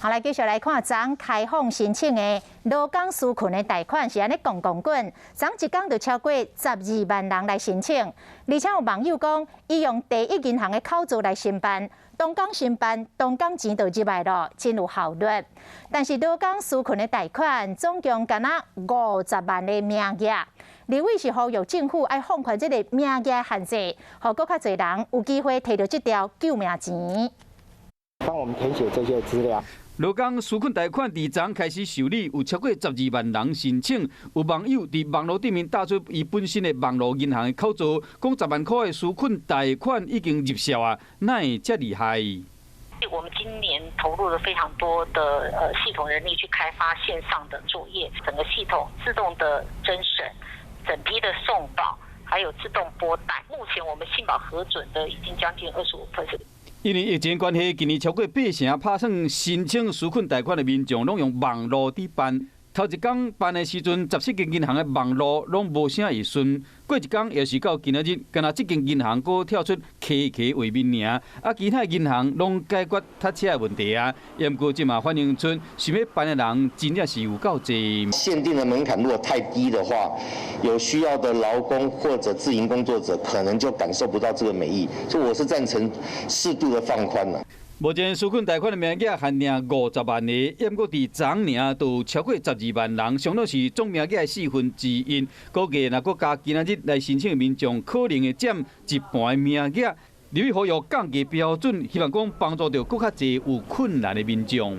好，来继续来看，昨开放申请的劳工纾困的贷款是安尼滚，昨一天就超过12万人来申请，而且有网友讲，伊用第一银行的口座来申办，东港申办，东港钱就入来了，真有效率。但是劳工纾困的贷款总共敢若50万的名额，立委是呼吁政府爱放宽这个名额限制，让更较侪人有机会摕到这条救命钱。帮我们填写这些资料。劳工纾困贷款伫昨开始受理，有超过12万人申请。有网友伫网络顶面打出伊本身的网络银行的口座，讲10万块的纾困贷款已经入效啊，哪会这厉害？我们今年投入了非常多的系统人力去开发线上的作业，整个系统自动的甄审、整批的送保，还有自动拨贷。目前我们信保核准的已经将近25%。因为疫情关系，今年超过8成拍算申请纾困贷款的民众，拢用网络伫办。头一天办的时阵，14间银行的网络拢无啥会顺。过一天又是到今仔日，敢若这间银行佫跳出KK为民尔，其他银行拢解决塞车的问题啊。也毋过即嘛反映出想要办的人真正是有够济。限定的门槛如果太低的话，有需要的劳工或者自营工作者可能就感受不到这个美意，所以我是赞成适度的放宽了。目前纾困贷款的名额限定50万个，也毋过伫昨尔就有超过12万人，相当是总名额的1/4。估计若佫加今仔日来申请的民众，可能会占一半的名额。立委呼吁降低标准，希望讲帮助到更较侪有困难的民众。